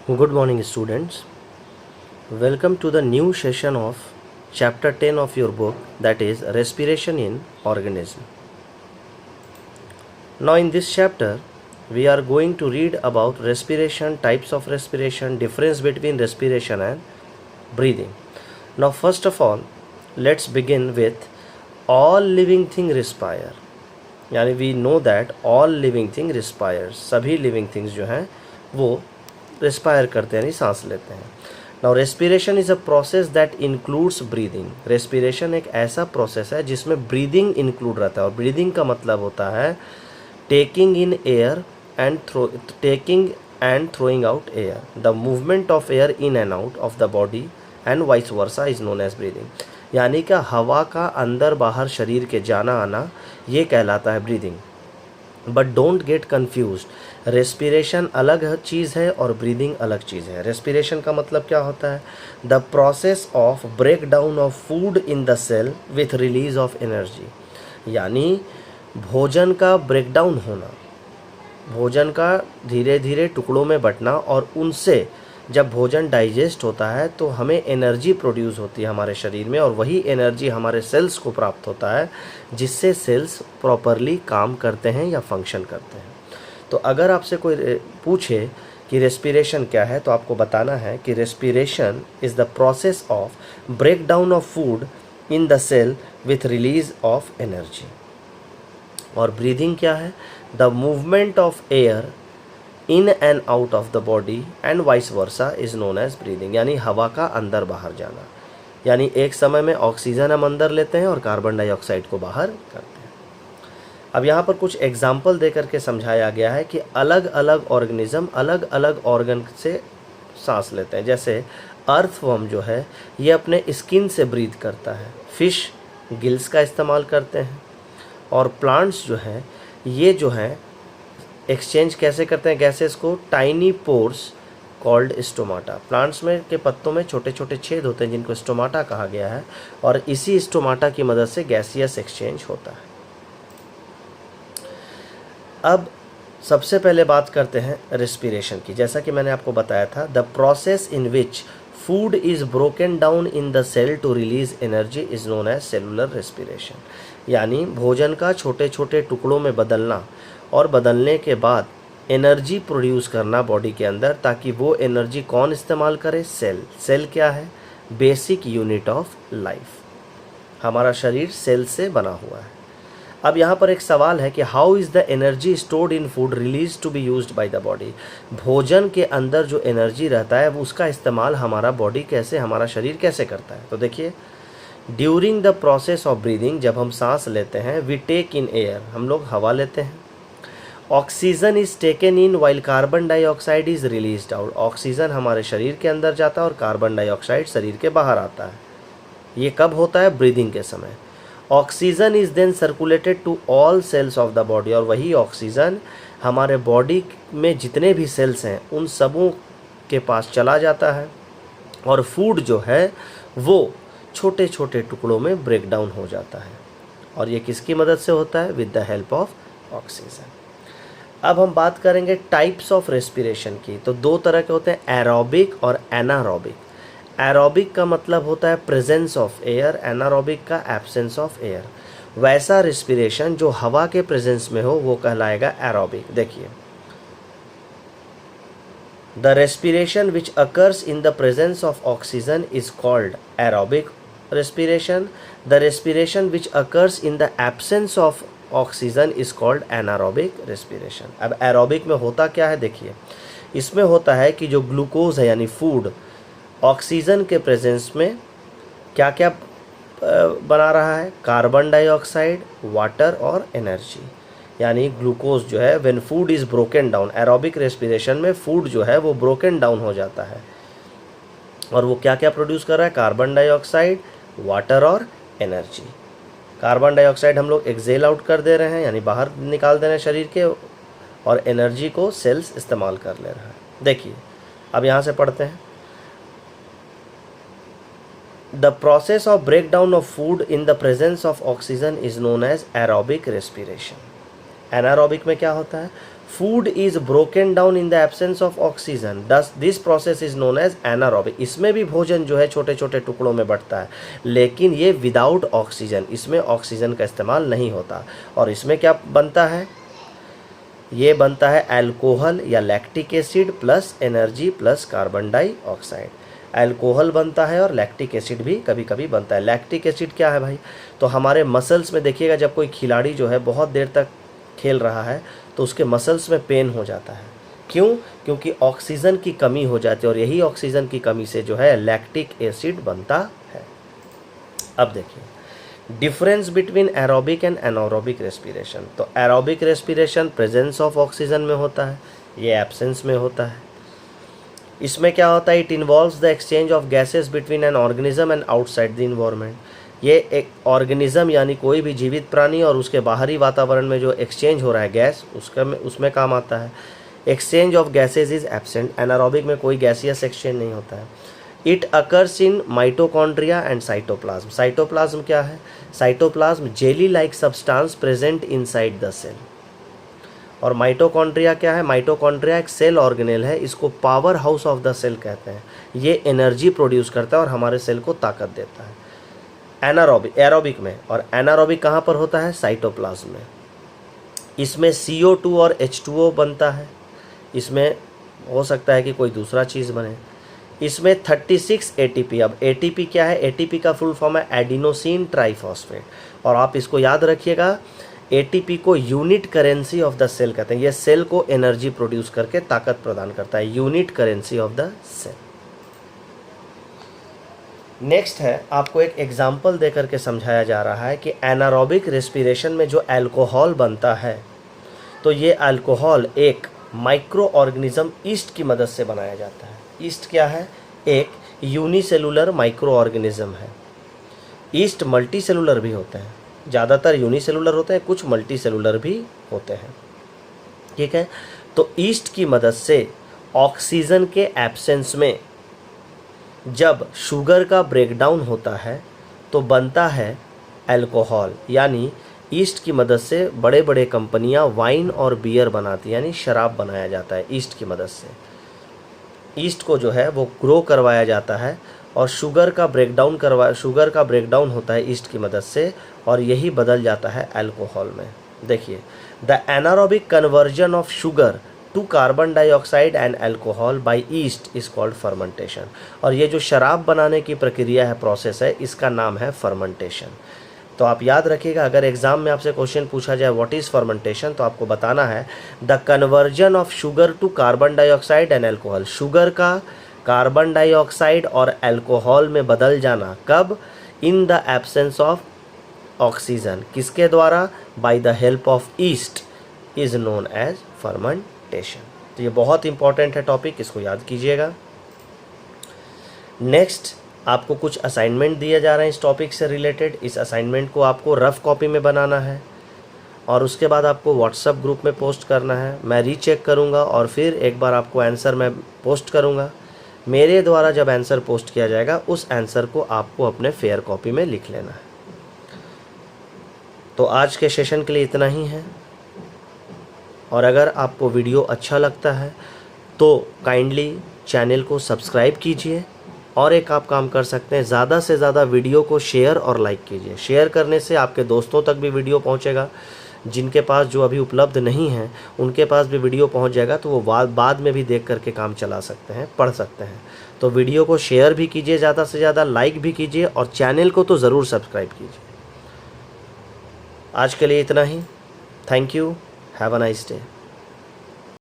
Good morning, students. Welcome to the new session of chapter 10 of your book, that is Respiration in Organism. Now, in this chapter, we are going to read about respiration, types of respiration, difference between respiration and breathing. Now, first of all, let's begin with all living thing respire. यानी we know that all living thing respires, सभी living things जो हैं वो respire करते हैं यानी सांस लेते हैं. Now respiration is a process that includes breathing. Respiration एक ऐसा प्रोसेस है जिसमें ब्रीदिंग इंक्लूड रहता है, और ब्रीदिंग का मतलब होता है taking in air and throwing out air. The movement of air in and out of the body and vice versa is known as breathing. यानी कि हवा का अंदर बाहर शरीर के जाना आना ये कहलाता है breathing. But don't get confuse, respiration अलग चीज़ है और ब्रीदिंग अलग चीज़ है. रेस्पिरेशन का मतलब क्या होता है? The process of break down of food in the cell with release of energy. यानी भोजन का ब्रेक डाउन होना, भोजन का धीरे धीरे टुकड़ों में बंटना, और उनसे जब भोजन डाइजेस्ट होता है तो हमें एनर्जी प्रोड्यूस होती है हमारे शरीर में, और वही एनर्जी हमारे सेल्स को प्राप्त होता है जिससे सेल्स प्रॉपरली काम करते हैं या फंक्शन करते हैं. तो अगर आपसे कोई पूछे कि रेस्पिरेशन क्या है तो आपको बताना है कि respiration is the process of break down of food in the cell with release of energy. और ब्रीदिंग क्या है? The movement of air in and out of the body and vice versa is known as breathing. यानी हवा का अंदर बाहर जाना, यानी एक समय में ऑक्सीजन हम अंदर लेते हैं और कार्बन डाइऑक्साइड को बाहर करते हैं. अब यहाँ पर कुछ एग्जाम्पल दे करके समझाया गया है कि अलग अलग ऑर्गेनिज्म अलग अलग ऑर्गन से सांस लेते हैं. जैसे अर्थवर्म जो है ये अपने स्किन से ब्रीथ करता है, फिश गिल्स का इस्तेमाल करते हैं, और प्लांट्स जो हैं ये जो हैं एक्सचेंज कैसे करते हैं गैसेस को? Tiny pores called stomata. Plants में के पत्तों में छोटे छोटे छेद होते हैं जिनको स्टोमाटा कहा गया है, और इसी स्टोमाटा की मदद से गैसियस एक्सचेंज होता है. अब सबसे पहले बात करते हैं रेस्पिरेशन की. जैसा कि मैंने आपको बताया था, the process in which food is broken down in the cell to release energy is known as cellular respiration. यानी भोजन का छोटे छोटे टुकड़ों में बदलना और बदलने के बाद एनर्जी प्रोड्यूस करना बॉडी के अंदर, ताकि वो एनर्जी कौन इस्तेमाल करे? सेल. सेल क्या है? Basic unit of life. हमारा शरीर सेल से बना हुआ है. अब यहाँ पर एक सवाल है कि how is the energy stored in food release to be used by the body. भोजन के अंदर जो एनर्जी रहता है वो उसका इस्तेमाल हमारा बॉडी कैसे, हमारा शरीर कैसे करता है? तो देखिए, during the process of breathing, जब हम सांस लेते हैं, वी टेक इन एयर, हम लोग हवा लेते हैं. Oxygen is taken in while carbon dioxide is released out. Oxygen हमारे शरीर के अंदर जाता है और कार्बन डाइऑक्साइड शरीर के बाहर आता है. ये कब होता है? ब्रीदिंग के समय. Oxygen is then circulated to all cells of the body. और वही ऑक्सीजन हमारे बॉडी में जितने भी सेल्स हैं उन सबों के पास चला जाता है, और फूड जो है वो छोटे छोटे टुकड़ों में ब्रेक डाउन हो जाता है. और ये किसकी मदद से होता है? With the help of oxygen. अब हम बात करेंगे टाइप्स ऑफ रेस्पिरेशन की. तो दो तरह के होते हैं, एरोबिक और एनारोबिक. एरोबिक का मतलब होता है प्रेजेंस ऑफ एयर, एनारोबिक का एब्सेंस ऑफ एयर. वैसा रेस्पिरेशन जो हवा के प्रेजेंस में हो वो कहलाएगा एरोबिक. देखिए, the respiration which occurs in the presence of oxygen is called aerobic respiration. The respiration which occurs in the absence of oxygen is called anaerobic respiration. अब एरोबिक में होता क्या है? देखिए, इसमें होता है कि जो ग्लूकोज है यानी फूड ऑक्सीजन के प्रेजेंस में क्या क्या बना रहा है? कार्बन डाइऑक्साइड, वाटर और एनर्जी. यानी ग्लूकोज जो है, when food is broken down, aerobic respiration में फूड जो है वो ब्रोकन डाउन हो जाता है, और वो क्या क्या प्रोड्यूस कर रहा है? कार्बन डाइऑक्साइड, वाटर और एनर्जी. कार्बन डाइऑक्साइड हम लोग एक्सेल आउट कर दे रहे हैं यानी बाहर निकाल दे रहे हैं शरीर के, और एनर्जी को सेल्स इस्तेमाल कर ले रहा है. देखिए, अब यहाँ से पढ़ते हैं. The process of break down of food in the presence of oxygen is known as aerobic respiration. Anaerobic में क्या होता है? Food is broken down in the absence of oxygen, this process is known as anaerobic. इसमें भी भोजन जो है छोटे छोटे टुकड़ों में बंटता है, लेकिन ये विदाउट ऑक्सीजन, इसमें ऑक्सीजन का इस्तेमाल नहीं होता। और इसमें क्या बनता है, ये बनता है अल्कोहल या lactic acid plus energy plus carbon dioxide. Alcohol बनता है और लैक्टिक एसिड भी कभी कभी बनता है। लैक्टिक एसिड क्या है भाई, तो हमारे मसल्स में देखिएगा, जब कोई खिलाड़ी जो है बहुत देर तक खेल रहा है तो उसके मसल्स में पेन हो जाता है। क्यों? क्योंकि ऑक्सीजन की कमी हो जाती है, और यही ऑक्सीजन की कमी से जो है लैक्टिक एसिड बनता है। अब देखिए difference between aerobic and anaerobic respiration. तो aerobic respiration presence of oxygen में होता है, ये एब्सेंस में होता है। इसमें क्या होता है, it involves the exchange of gases between an organism and outside the environment. ये एक ऑर्गेनिज्म यानी कोई भी जीवित प्राणी और उसके बाहरी वातावरण में जो एक्सचेंज हो रहा है गैस, उसमें काम आता है। Exchange of gases is absent, anaerobic में कोई गैसियस एक्सचेंज नहीं होता है। It occurs in mitochondria and cytoplasm. Cytoplasm क्या है, cytoplasm jelly like substance present inside the cell. और माइटोकॉन्ड्रिया क्या है, माइटोकॉन्ड्रिया एक सेल ऑर्गेनेल है, इसको power house of the cell कहते हैं। ये एनर्जी प्रोड्यूस करता है और हमारे सेल को ताकत देता है। एनारोबिक, एरोबिक में, और एनारोबिक कहाँ पर होता है, साइटोप्लाज्म में। इसमें CO2 और H2O बनता है, इसमें हो सकता है कि कोई दूसरा चीज़ बने। इसमें 36 ATP, अब ATP क्या है, ATP का फुल फॉर्म है एडिनोसिन ट्राइफॉस्फेट, और आप इसको याद रखिएगा, ATP को unit currency of the cell कहते हैं। ये सेल को एनर्जी प्रोड्यूस करके ताकत प्रदान करता है, unit currency of the cell. Next है, आपको एक एग्जाम्पल दे करके समझाया जा रहा है कि एनारोबिक रेस्पिरेशन में जो अल्कोहल बनता है, तो ये अल्कोहल एक माइक्रो ऑर्गेनिज्म ईस्ट की मदद से बनाया जाता है। ईस्ट क्या है, एक यूनिसेलुलर माइक्रो ऑर्गेनिज्म है। ईस्ट मल्टी सेलुलर भी होते हैं, ज़्यादातर यूनिसेलुलर होते हैं, कुछ मल्टी सेलुलर भी होते हैं, ठीक है। तो ईस्ट की मदद से ऑक्सीजन के एब्सेंस में जब शुगर का ब्रेकडाउन होता है तो बनता है अल्कोहल, यानी ईस्ट की मदद से बड़े बड़े कंपनियां वाइन और बियर बनाती हैं, यानी शराब बनाया जाता है ईस्ट की मदद से। ईस्ट को जो है वो ग्रो करवाया जाता है और शुगर का ब्रेकडाउन होता है ईस्ट की मदद से, और यही बदल जाता है अल्कोहल में। देखिए, the anaerobic conversion of sugar to carbon dioxide and alcohol by yeast is called fermentation. और ये जो शराब बनाने की प्रक्रिया है, प्रोसेस है, इसका नाम है फर्मेंटेशन। तो आप याद रखिएगा, अगर एग्जाम में आपसे क्वेश्चन पूछा जाए व्हाट इज़ फर्मेंटेशन, तो आपको बताना है the conversion of sugar to carbon dioxide and alcohol. Sugar का कार्बन डाइऑक्साइड और अल्कोहल में बदल जाना, कब, in the absence of oxygen, किसके द्वारा, by the help of yeast, is known as fermentation. तो ये बहुत इंपॉर्टेंट है टॉपिक, इसको याद कीजिएगा। नेक्स्ट आपको कुछ असाइनमेंट दिए जा रहे हैं इस टॉपिक से रिलेटेड। इस असाइनमेंट को आपको रफ कॉपी में बनाना है और उसके बाद आपको व्हाट्सएप ग्रुप में पोस्ट करना है। मैं रीचेक करूंगा और फिर एक बार आपको आंसर मैं पोस्ट करूंगा। मेरे द्वारा जब आंसर पोस्ट किया जाएगा, उस आंसर को आपको अपने फेयर कॉपी में लिख लेना है। तो आज के सेशन के लिए इतना ही है, और अगर आपको वीडियो अच्छा लगता है तो काइंडली चैनल को सब्सक्राइब कीजिए, और एक आप काम कर सकते हैं, ज़्यादा से ज़्यादा वीडियो को शेयर और लाइक कीजिए। शेयर करने से आपके दोस्तों तक भी वीडियो पहुंचेगा, जिनके पास जो अभी उपलब्ध नहीं है उनके पास भी वीडियो पहुंच जाएगा, तो वो बाद में भी देख करके काम चला सकते हैं, पढ़ सकते हैं। तो वीडियो को शेयर भी कीजिए, ज़्यादा से ज़्यादा लाइक भी कीजिए, और चैनल को तो ज़रूर सब्सक्राइब कीजिए। आज के लिए इतना ही। Thank you, have a nice day.